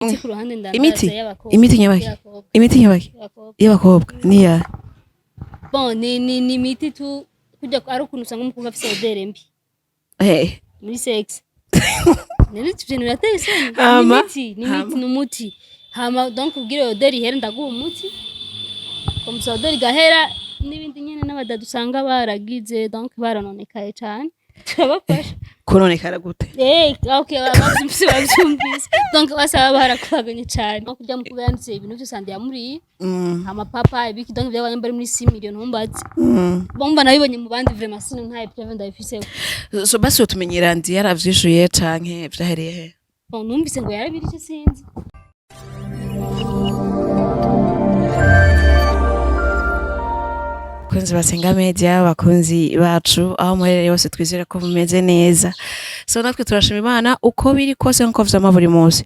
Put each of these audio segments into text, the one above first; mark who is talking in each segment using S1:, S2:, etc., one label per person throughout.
S1: Imiti ku ruhande
S2: imiti
S1: ndandaza y'abakobwa.
S2: imiti nyabaki imiti nyabaki y'abakobwa niya
S1: Bon, ni imiti tu kujya ari ukuntu usanga umukobwa afite odere mbi muri sex. Nari tujye birateye isoni.
S2: Hama?
S1: Ni imiti n'umuti. Hama donc ubwire odere ihere ndaguha umuti. Komsa odere gahera n'ibindi nyene n'abadadu usanga baragize donc baranonekaye cyane. Turabafasha.
S2: kunonekara gute
S1: Okay, bavyumvise. Donc basaba barakubaganye cyane. No kujya mu kubanditse ibintu byose andi yamuri. Amapapa ibiki donc byabanye bari muri 6 million ntumbazi. Bomba nabibonye mu bandi vraiment sino ntaye preve ndabifise.
S2: so basi utumenyera ndi yaravyishuye canke vyahereye he
S1: Bon numvise ngo yarabiri cyo sinzi.
S2: Kunzi basenga media bakunzi bacu aho murere yose twizera ko bumeze neza so natwe turashima Imana uko biri kose nko vyama buri munsi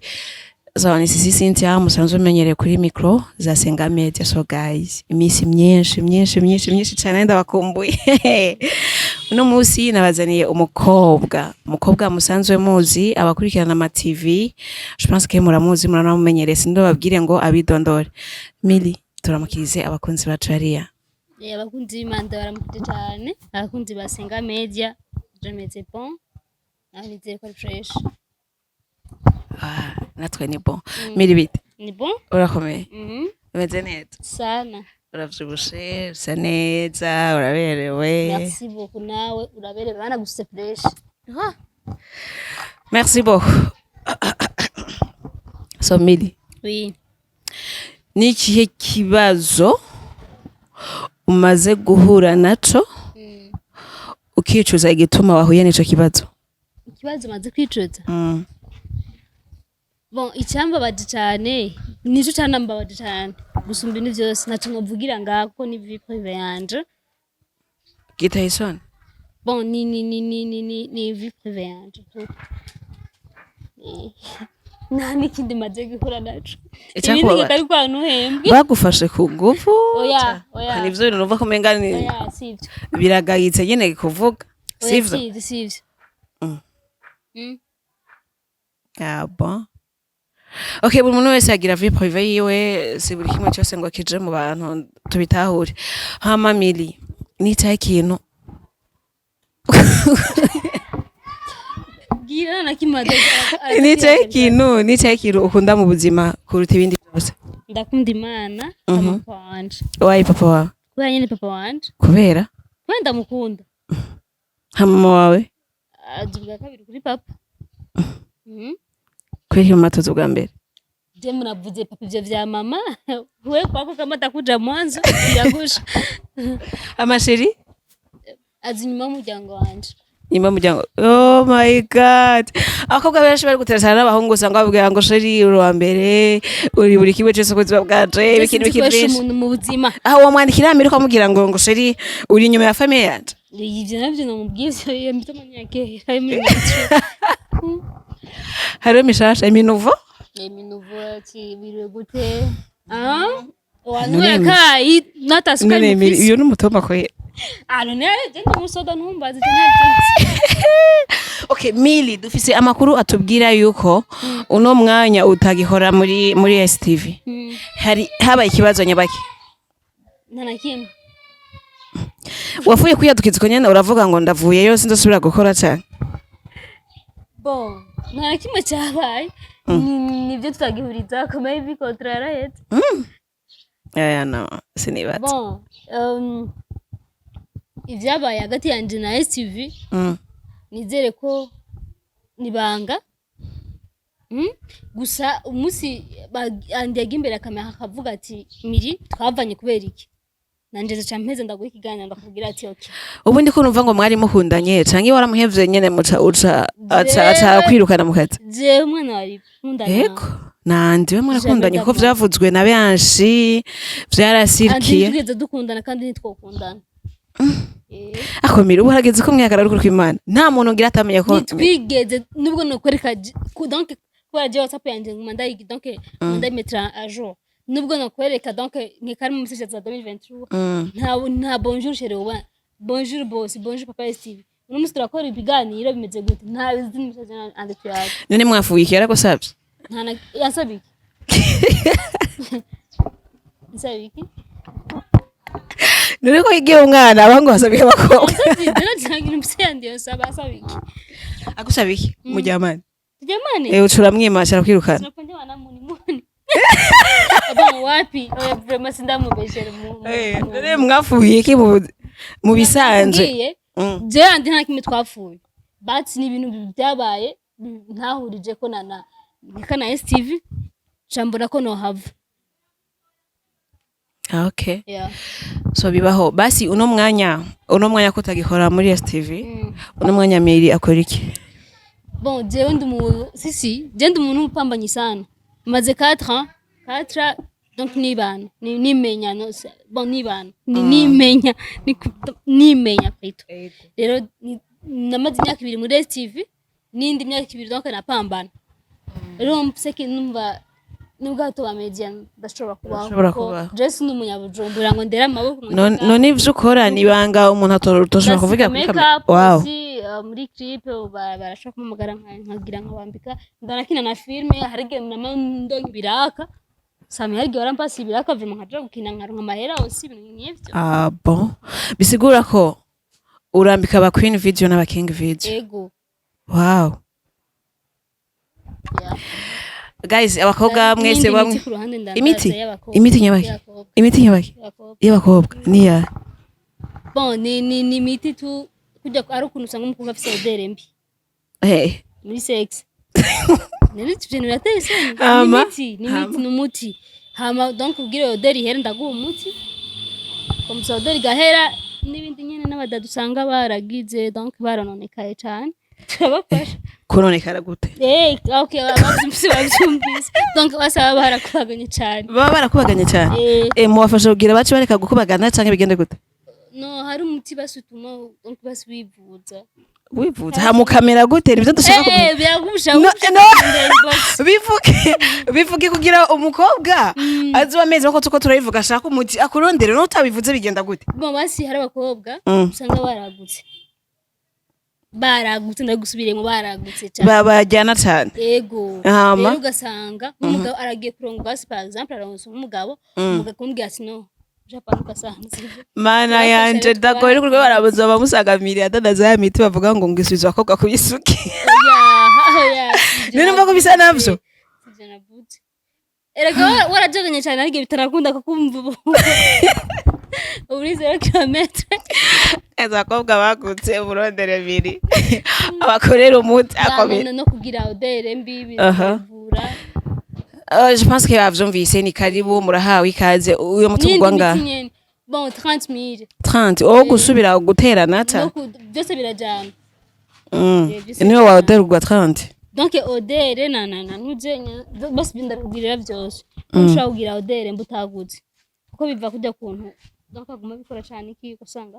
S2: so ni sisi Cynthia musanzwe menyereye kuri micro za Senga Media so guys imisi myinshi cyane ndabakumbuye uno munsi nabazaniye umukobwa musanzwe muzi abakurikirana ama TV je pense que muramuzi muranamumenyereye sindo babwire ngo abidondore Mili turamukirize abakunzi bacu hariya
S1: Abakunzi b'Imana baramukije cyane abakunzi basenga media jemeze bon nabizeye ko ari fresh
S2: natwe ni bon Mili bite
S1: ni bon
S2: urakomeye umeze neza
S1: sana
S2: uravyibushe usa neza uraberewe
S1: merci beaucoup nawe uraberewe bana guse fresh
S2: merci beaucoup so Mili
S1: oui
S2: ni ikihe kibazo umaze guhura naco ukicuza igituma wahuye n'ico kibazo
S1: maze kwicuza bon icyambabaje cyane nico cyanambabaje cyane gusumba ibintu byose naco nkovugira ngako ni vie privé yanje
S2: Gitayson
S1: bon ni vie privé yanje nta n'ikindi maze guhura naco ibindi kitari kwa nuhembwe
S2: bagufashe ku nguvu
S1: oya
S2: nivyo bintu numva ko menga ni
S1: oya sivyo
S2: biragayitse nyene kuvuga sivyo
S1: sivyo
S2: bon okay buri muntu wese agira vie privée yiwe si buri kimwe cyose ngo kije mu bantu tubitahure hama Mili nitaye ikintu
S1: gira na kimaze
S2: nitaye ikintu ukunda mu buzima kuruta ibindi byose
S1: ndakunda Imana papa wanje
S2: wayi papa wawe
S1: kubera nyene papa wanje
S2: kubera
S1: ndamukunda
S2: mama wawe
S1: aduga kabiri kuri papa
S2: kweli matozo bwa mbere
S1: je munavuze papa ivyo vya mama we kwako kama takuja mwanzo yagusha
S2: amasheri
S1: azinyuma umuryango wanje
S2: nyuma muryango oh my god akobwa benshi bari guterana n'abahungu usanga babwira ngo sheri uri wa mbere uri buri kimwe cyose kuziba bwaje ibikindi bikindi
S1: umuntu mu buzima
S2: aho wamwandikira Amerika amubwira ngo sheri uri inyuma ya famille yanje
S1: ivyo navyo namubwiye yambita manyake hari muri metro
S2: hari mishasha iminuvo
S1: ati bire gute wanwe kai natasuka
S2: mufisi iyo n'umutoma ko
S1: none je musoda ntumbaze je
S2: okay Mili dufise amakuru atubwira yuko uno mwanya utagihora muri STV hari haba ikibazo nyabaki
S1: ntanakimwe
S2: wafuye kwiyadukiza nyene uravuga ngo ndavuyeyo sinzosubira gukora cyane
S1: bon ntanakimwe cyabaye nibyo tutagihuriza kama ibi contrara yet
S2: no sinibaza
S1: bon ivyabaye hagati yanje na STV nizere ko nibanga gusa umunsi andi yagimbera kamera akavuga ati Mili twavanye kubera iki nanje zaca mpeze ndaguha ikiganiro ndakubwira ati okay
S2: ubundi ko numva ngo mwari muhundanye canke waramuhevye nyene uca kwirukana mu kazi
S1: je umwana wari nkundana
S2: yego nandi we mwarakundanye ko vyavuzwe na benshi vyarasirikiye
S1: tugeze dukundana kandi nitwokundana
S2: akomira ubu hageze ko mwakara rukuru kw'Imana nta muntu ngira atamenya ko
S1: twigeze nubwo no kwereka donc kwa je WhatsApp yanje ngumanda donc ngumanda mettre à jour nubwo no kwereka donc nkikari mu message za 2023 nta bonjour chérie wa bonjour boss bonjour papa Steve uno musi turakora ibiganiro bimeze gute nta bizindi message ande tuyaje
S2: none mwafuye ikera ko savye
S1: ntana yansabiki nsabiki
S2: nuri ko igiye umwana abangu basabiye abakobwa
S1: yansabiki darajangira umsende yosaba asabiki
S2: agusabiki mujyamani
S1: jamani
S2: ucura mwimashara kwirukana
S1: tunaponja wana muni aba wapi oya vraiment sindamubeshera
S2: none mwafuye iki mu bisanzwe
S1: je andi nta kimwe twafuye but ni ibintu byabaye ntahurije ko na kana STV chambura ko no have
S2: okay
S1: yeah
S2: so bibaho basi uno mwanya ko utagikora muri STV uno mwanya Mary akora iki
S1: bon je ndi umuntu upambanye sana maze 4 ans donc nimenya no bon nimenya peto rero namaze imyaka 2 muri STV nindi myaka 2 donc napambana rero mpseke numva nubwo to media ndashobora kubaho just n'umunyabujumbura ngo ndera amaboko
S2: none ivyo ukora nibanga umuntu atoshobora kuvuga kuri kamera
S1: wow muri clip barashaka kumugara nkagira nkabambika ndanakina na filme harige namando ibiraka sami harige barampasi ibiraka vuma nkaja gukina nkaronka amahera osi ibintu nk'ivyo
S2: bon bisigura ko urambika aba Queen Video n'aba King Video
S1: yego
S2: wow
S1: yeah
S2: guys abakobwa mwese bamwe imiti nyabaki y'abakobwa niya
S1: bon ni imiti tu kujya ari ukuntu usanga umukobwa afite odere mbi muri sex nari tubintu natese ni umuti hama donc ubwire odere ihera ndaguha umuti komsa odere gahera n'ibindi nyene n'abadadu usanga baragize donc baranonekaye cyane turabafasha
S2: kunonekara gute
S1: okay babyumvise donc basaba barakubaganye cyane
S2: muwafasha kugira baci bareka gukubagana canke bigende gute
S1: no hari umuti basutuma donc
S2: wivuza hamukamera gute nivyo dushaka bivuge kugira umukobwa azi amezi bako tuko turabivuga ashaka umuti akurondere no utabivuze bigenda gute
S1: bon basi hari abakobwa usanga baragutse ndagusubiremo baragutse cyane
S2: babajyana cyane
S1: yego rero ugasanga umugabo aragiye kuronga basi par exemple aronse umugabo kumbwira ati no japanuka sana
S2: mana yanje dagore kurwe barabuza bamusagamira adadaza ya miti bavuga ngo ngisubiza abakobwa kubisuki none mvuga bisa navyo
S1: erega warajaganye cyane ariko bitarakunda kukumva urize kilometre
S2: abakobwa bagutse burondere biri abakorera umuti akomeye
S1: no kugira odere mbi bivura
S2: je pense que bavyumvise ni karibu murahawe ikaze uyo mutugwa nga
S1: bon
S2: 30 gusubira guterana ta
S1: byose birajana
S2: niyo wa odere ugwa 30
S1: donc odere na nujenya bose bindarugirira byose ushaka kugira odere mbutaguze kuko biva kujya kuntu donc aguma bikora cyane iki usanga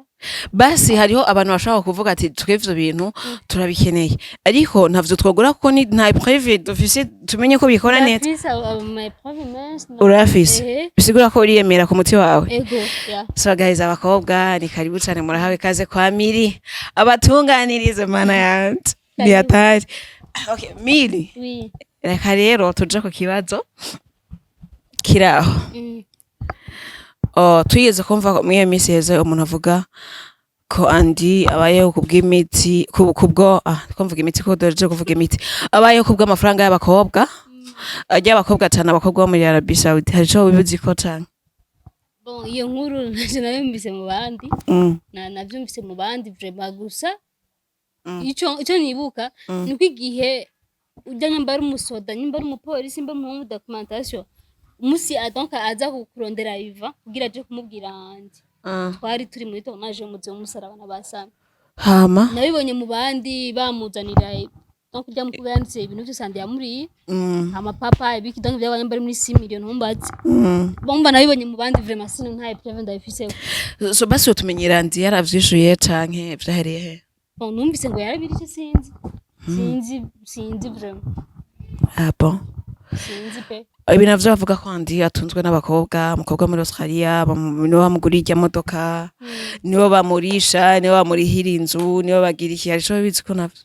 S2: basi hariho abantu bashaka kuvuga ati twevyo bintu turabikeneye ariko ntavyo twogura kuko ni nta private d'office tumenye ko bikora neza urafise bisigura ko uriyemera ku muti wawe
S1: ego yeah
S2: so guys abakobwa ni karibu cyane murahawe kaze kwa Miri abatunganirize mana yanje ni atari okay Miri
S1: oui
S2: reka rero tuje ku kibazo kiraho tuyeze kumva mwiye misi heze umuntu avuga ko andi abayeho kubw'imiti kubwo twumvuga imiti ko doje kuvuga imiti abayeho kubw'amafaranga y'abakobwa ajya abakobwa cyane abakobwa bo muri Arabie Saoudite hari cyo bibuzi ko cyane
S1: bon iyo nkuru nabyumvise mu bandi nabyumvise mu bandi vraiment gusa icyo nibuka nuko igihe ujya nyambara umusoda nyambara umupolisi mba mu documentation umusi donc aza kurondera iva kugira aje kumubwira andi twari turi muri tournage umuze umusaraba nabasana
S2: hama
S1: nabibonye mu bandi bamuzanira donc kujya mukubera yanditse ibintu byose andi yamuriye hama papa ibiki donc byabanyambara muri 6 million ntumbazi bomba nabibonye mu bandi vraiment sino ntaye preve ndabifise
S2: so basi utumenyera andi yaravyishuye canke vyahereye he
S1: bon numvise ngo yarabirije sinzi vraiment
S2: bon
S1: sinzi pe
S2: ibi navyo bavuga ko andi atunzwe n'abakobwa umukobwa muri Australia nibo bamugura ijya modoka nibo bamurisha nibo bamurihira inzu nibo bagira iki arico bizi ko navyo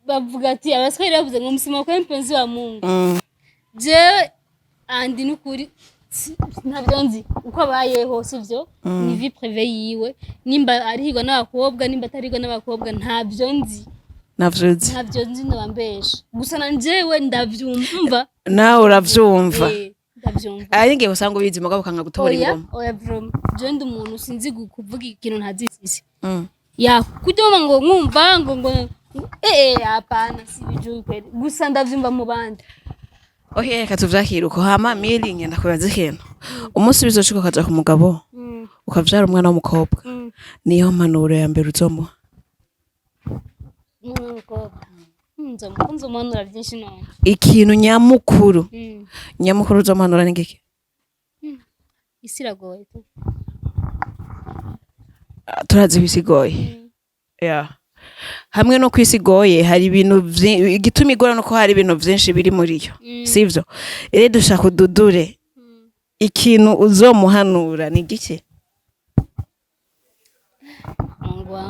S1: bavuga ati abaswahili bavuze ngo msima kwa mpenzi wa Mungu. Jewe andi nukuri ntabyo nzi uko abayeho sivyo ni vie privée yiwe nimba arihigwa n'abakobwa nimba atarigwa n'abakobwa ntabyo nzi ntabyo nzi ndabambesha gusa nanjewe ndavyumva
S2: nawe uravyumva
S1: ndavyumva
S2: aringe usanga ubizi mugabo kanga gutora ingoma
S1: oya bro je ndi umuntu sinzi kuvuga ikintu ntazisisi ya kujoma ngo nkumva ngo hapana si biju kweli gusa ndavyumva mu bandi
S2: okay reka tuvyakira uko hama Mili ngenda kubaza ikintu umunsi bizoshika kaja ku mugabo ukavyara umwana w'umukobwa niyo mpanuro ya mbere uzomuha
S1: nzomuhanura byinshi none
S2: ikintu nyamukuru uzomuhanura n'ingiki
S1: isi iragoye
S2: turazi bisigoye hamwe no kwisigoye hari ibintu igituma igora nuko hari ibintu byinshi biri muri yo sivyo ere dushaka ududure ikintu uzomuhanura ni gike
S1: ngwa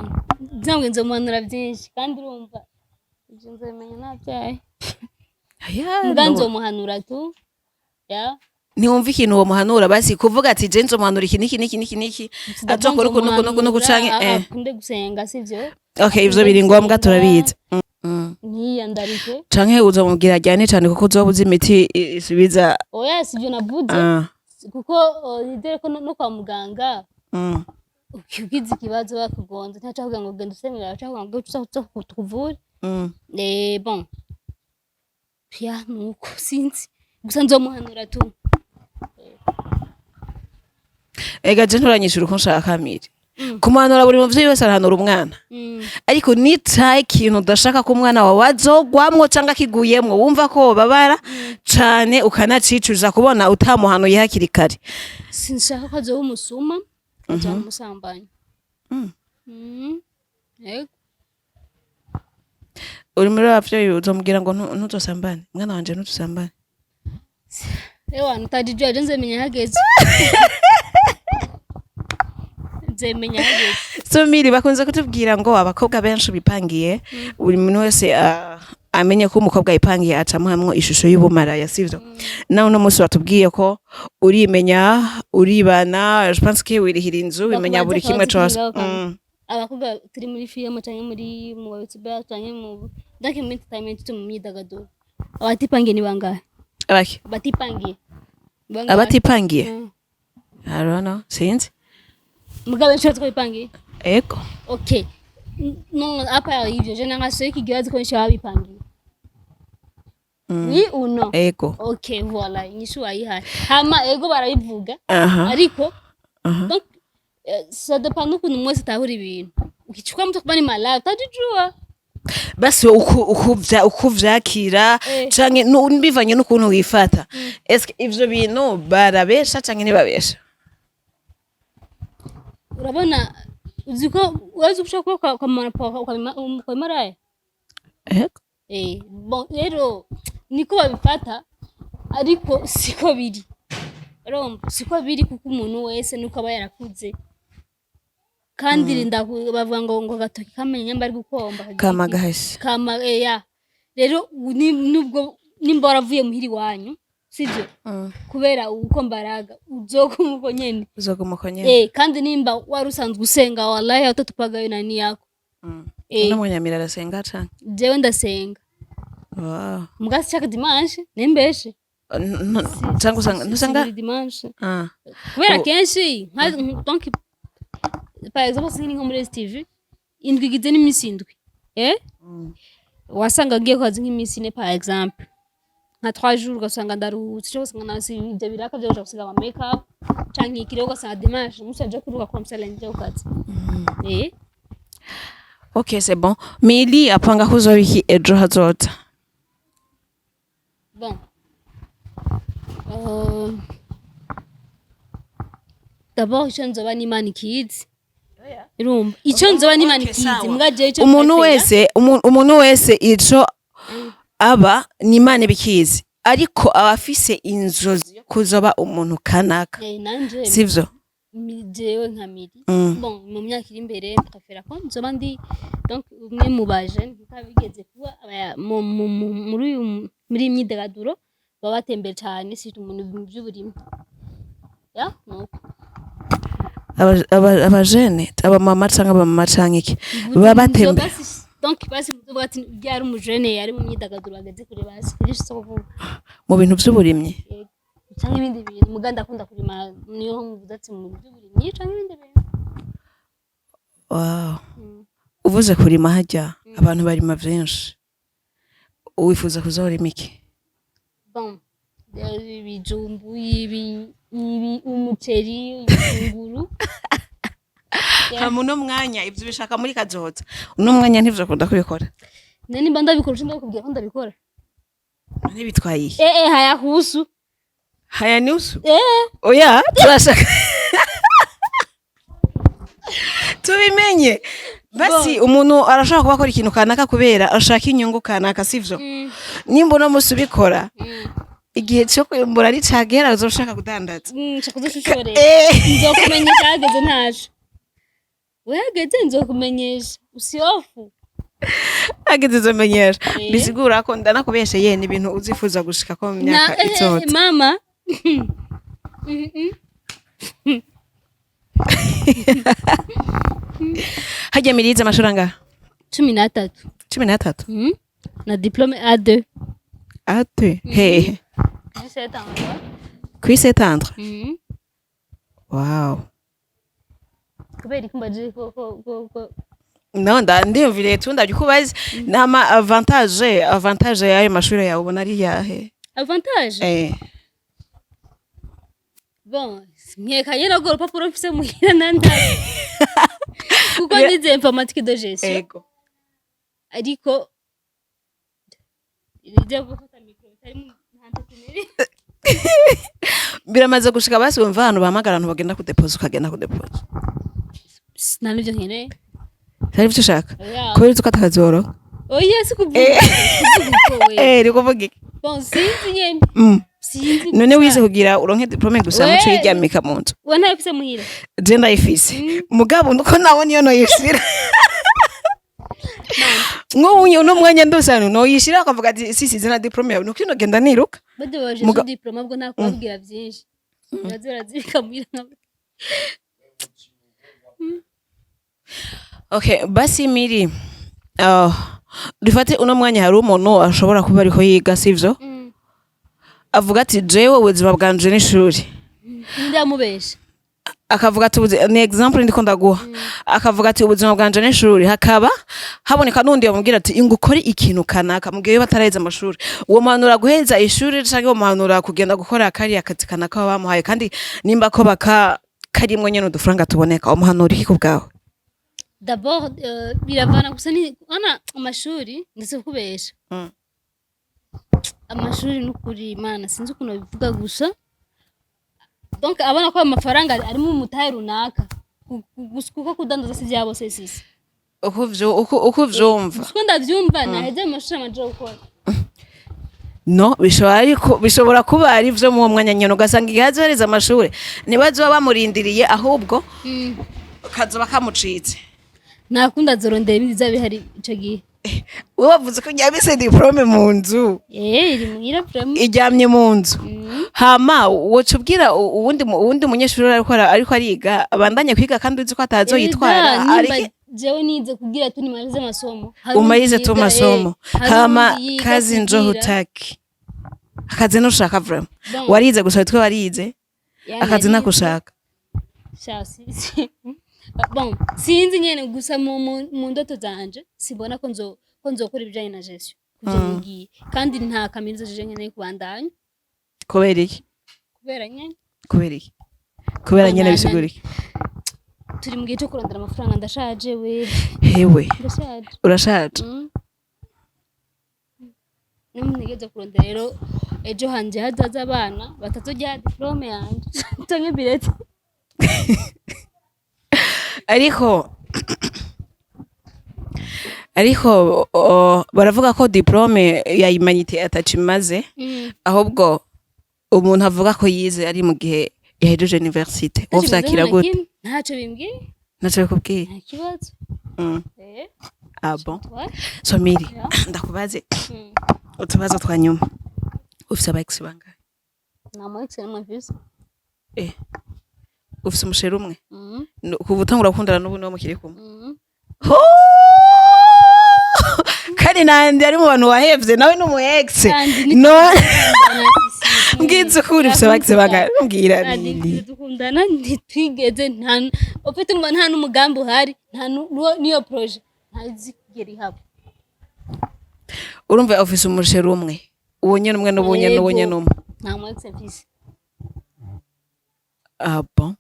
S1: nzomuhanura byinshi kandi urumva ibyo nzamenya nabyaye nzomuhanura tu
S2: ntiwumva ikintu uwo muhanura basi kuvuga ati je nzomuhanura iki azokora ukuntu gucanke
S1: akunde gusenga sivyo
S2: okay ivyo biri ngombwa turabizi
S1: ntiyandarike
S2: canke uzomubwira ajyane cane kuko uzoba uzi imiti isubiza
S1: oya sivyo navuze kuko nidere ko no kwa muganga ukigize ikibazo bakugonze ntacavuga ngo genda usemera acavuga ngo tukuvure bon pia nuko sinzi gusa nzomuhanura tu
S2: ega je nturanyishura uko nshaka Mili kumuhanura buri muvyeyi wese arahanura umwana ariko nitaye ikintu udashaka ko umwana wawe azogwamwo canke akiguyemwo wumva ko babara cane ukanacicuza kubona utamuhanuye hakiri kare
S1: sinshaka ko azoba umusuma azoba umusambanyi
S2: uri muri abavyeyi uzomubwira ngo ntuzosambane mwana wanje ntuzosambane
S1: ewa ntajijua je nzemenya hageze nzemenya hageze
S2: so Mili bakunze kutubwira ngo abakobwa benshi bipangiye buri muntu wese amenye ko umukobwa yipangiye acamuhamwo ishusho y'ubumaraya sivyo nawe no musi watubwiye ko urimenya uribana je pense que wirihira inzu bimenya buri kimwe cyose
S1: abakobwa turi muri film cyangwa muri mu YouTube cyangwa mu document mu myidagaduro abatipangiye ni bangahe
S2: abatipangiye I don't know sinzi
S1: mugabe nshatse ko bipangiye
S2: ego
S1: okay no apa hivyo je nanga sio kigiwazi ko nshawa bipangiye ni uno
S2: ego
S1: okay voilà inyishu ayihaye hama ego barabivuga ariko donc ça dépend n'ukuntu mwese tahura ibintu ukichukua mtu kubani malaya utajijua
S2: basi ukuvyakira canke bivanye n'ukuntu wifata eske ivyo bintu barabesha canke ntibabesha
S1: urabona uziko wazi gushaka kwa maraya bon rero niko babifata ariko siko biri rombo siko biri kuko umuntu wese nuko aba yarakuze kandi rinda bavuga ngo gatoki kamenya nyamba ari gukomba
S2: kama gahasi
S1: kama rero nubwo nimba waravuye muhiri wanyu sivyo kubera uko mbaraga uzokumuko nyene kandi nimba warusanzwe usenga wallahi utatupaga nani yako
S2: no munyamira arasenga cyane
S1: jewe ndasenga mugasi chaka dimanche nembeshe
S2: cyangwa usanga
S1: dimanche kubera kenshi donc par exemple singi nko muri TV indwi gize n'imisi indwi wasanga ngiye kwazi nk'imisi ne par exemple nka 3 jours ugasanga ndaruhutse cyo usanga nasi ibyo biraka byo gusiga ama make up canke ikirego ugasanga dimanche musaje kuruka comme ça lundi ukazi
S2: okay c'est bon Mili apanga kuzobiki ejo hazota
S1: bon d'abord je nzoba ni man kids irumba ico nzoba ni man kids mugaje ico
S2: umuntu wese ico aba ni man bikizi ariko abafise inzozi kuzoba umuntu kanaka sivyo
S1: jewe nka miri bon mu myaka iri imbere ndakafera ko nzoba ndi donc umwe mu baje ntabigeze kuba muri imyidagaduro baba batembera cyane si umuntu mu by'uburimi ya nuko
S2: abajene abamama canke abamama canke iki baba batembera
S1: donc basi muvuga ati byari umujene yari mu myidagaduro bageze kure basi kuri soko
S2: mu bintu by'uburimyi
S1: cyangwa ibindi bintu muganda akunda kurima niyo muvuze ati mu by'uburimyi cyangwa ibindi bintu
S2: wow uvuze kurima hajya abantu barima byinshi wifuza kuzorima iki
S1: bon ibijumbu umuceri ibitunguru
S2: hamwe no mwanya ibyo bishaka muri kazoza uno mwanya ntivyo kunda kubikora
S1: nani mba ndabikora cyo ndakubwira ko ndabikora
S2: nani bitwaye
S1: haya husu
S2: haya nusu oya turashaka tubimenye basi umuntu arashaka kuba akora ikintu kanaka kubera ashaka inyungu kanaka sivyo nimba no musubikora igihe cyo kwimbura ari cagera uzoshaka kudandaza
S1: nshaka kuzoshorera nzokumenye kageze ntaje wegeze nzokumenyesha usiofu
S2: ageze zomenyesha bisigura ko ndanakubesheye ni ibintu uzifuza gushika ko mu myaka itsoza
S1: mama
S2: hajya mirize amashuri angahe
S1: 13
S2: 13
S1: na diplome A2
S2: hehe kuri setandre wow
S1: kubera ikumbaje ko
S2: no ndiyumvire tundabye kubazi nama avantage yayo mashuri yawe ubona ari yahe
S1: avantage bon nkeka yera go urupapuro mfise muhira nanda kuko nize informatique de gestion
S2: ego
S1: ariko ije gufata micro tari mu entrepreneur
S2: biramaze gushika basi umva abantu bahamagara abantu bagenda kudepoza ukagenda kudepoza
S1: nanje nkene
S2: hari icyo ushaka kubera uko atakazoro
S1: oya sikuvuga
S2: rikuvuga iki
S1: bon sinzi nyene sinzi
S2: none wize kugira uronke diplome gusa muco yiryamika mu nzu
S1: we ntayifise muhira
S2: je ndayifise mugabo nuko nawe niyo noyishira nk'ubu uno mwanya ndusano noyishira akavuga ati sisi zina diplome yawe nuko ino genda niruka
S1: bade waje diplome bwo nakubwira byinshi bazira muhira
S2: okay basi miri dufate uno mwanya hari umuntu ashobora kuba ariko yiga sivyo avuga ati jewe ubuzima bwanje n'ishuri
S1: ndamubesha
S2: akavuga ati ni example ndiko ndaguha akavuga ati ubuzima bwanje n'ishuri hakaba haboneka nundi yamubwira ati ingukore ikintu kanaka mubwiye bataraheza amashuri uwo muhanura guheza ishuri cyangwa uwo muhanura kugenda gukora kari akazi kanaka bamuhaye kandi nimba ko karimwe nyene udufaranga tuboneka umuhanura iki kubwawe
S1: d'abord biravana gusa ni ana amashuri ndetse kubesha amashuri n'ukuri Imana sinzi ukuntu bivuga gusa donc abana ko amafaranga arimo umutahe runaka kuko kudandaza si byabo sesisi
S2: uko vyumva
S1: uko ndavyumva naheze amashuri amaje gukora
S2: no bishobora kuba ari vyo mu mwanya nyene ugasanga igihazohereza amashuri nibazo bamurindiriye ahubwo kazoba kamucitse
S1: nakunda zorondera ibiza bihari ico gihe
S2: wowe wavuze ko nyabise diplome mu nzu
S1: iri muhira diplome
S2: ijyamye mu nzu hama wocu ubwira uwundi munyeshuri ariko ariga abandanye kwiga kandi uzi ko atazo yitwara
S1: ariko jewe nize kugira tu nimalize masomo
S2: umalize tu masomo hama kazi njo hutaki akazi nushaka vraiment warize gusa witwe warize akazi nakushaka
S1: bon sinzi nyene gusa mu ndoto zanje sibona ko nzokora ibijanye na gestion kuje ngiye kandi nta kaminuza je nyene kubandanya
S2: kubera iki kubera nyene bisigura iki
S1: turi mu gihe cyo kurondera amafaranga ndashaje we
S2: hewe urashaje
S1: nigeze kurondera rero ejo hanje hazaza abana batazojya diplome yanje tonye bilete
S2: ariko baravuga ko diplome ya humanité atacimaze ahubwo umuntu avuga ko yize ari mu gihe yahejeje universite wowe vyakira gute
S1: ntacyo bimbwiye
S2: naco bikubwiye
S1: nta kibazo
S2: ah bon so Miri ndakubaze utubazo twa nyuma ufise aba ex bangahe
S1: nta mu ex n'umwe mfise
S2: ufise umusheri umwe kuva utangura gukundana n'ubu niwo mukiri kumwe kandi nandi ari mu bantu wahevye nawe n'umu ex no ngize kuri ufise aba ex bangahe mbwira
S1: dukundana ntitwigeze nta n'umugambi uhari nta niyo projet ntazi kugera ihaba
S2: urumva ufise umusheri umwe uwo nyene umwe n'ubunye n'umwe
S1: nta mu ex mfise
S2: ah bon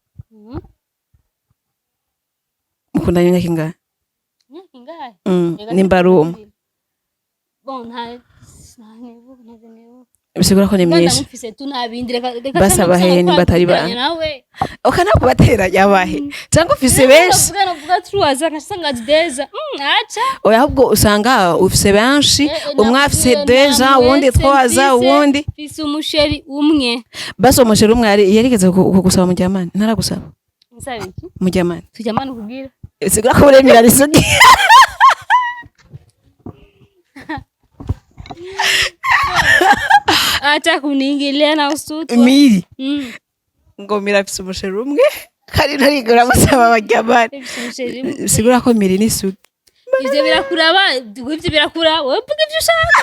S2: mukundanye imyaka ingahe nimba ari umwe
S1: bon
S2: bisigura ko ni myinshi basaba he nimba atari ba ukanako bateranya abahe cyangwa ufise benshi oya ahubwo usanga ufise benshi umwe afise 2 ans uwundi 3 ans uwundi
S1: ufise umusheri umwe
S2: basi umusheri umwe yarigeze kugusaba mujyamani ntaragusaba
S1: musabe iki
S2: mujyamani
S1: tujyamani kugira
S2: bisigura ko uremera risugi
S1: acha kuningilia na usutu
S2: Miri ngo Miri afise umusheri umwe kandi ntarigura musaba abajyamani bisigura ko Miri ni sugi
S1: ivyo birakuraba ivyo birakura wowe vuga ivyo ushaka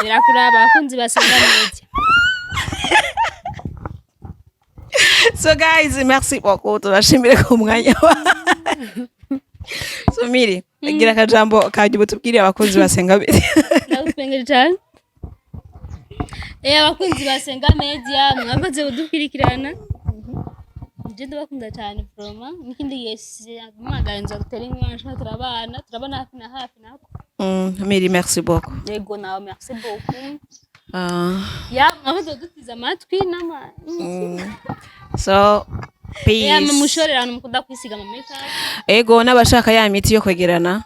S1: birakuraba abakunzi basenga media
S2: so guys merci beaucoup turashimire ku mwanya wa so Miri agira akajambo kaje butubwire abakunzi basenga media
S1: ndagupengera cyane abakunzi basenga media mwakoze budukwirikirana je ndabakunda cyane vroma nikindi yesi magayenza gutera inywansha turabana hafi nako
S2: Miri merci beaucoup
S1: yego nawe merci beaucoup mwakoze dutiza amatwi nama
S2: so peace
S1: mushorerano mukunda kwisiga mu makeup
S2: ego n'abashaka ya miti yo kwegerana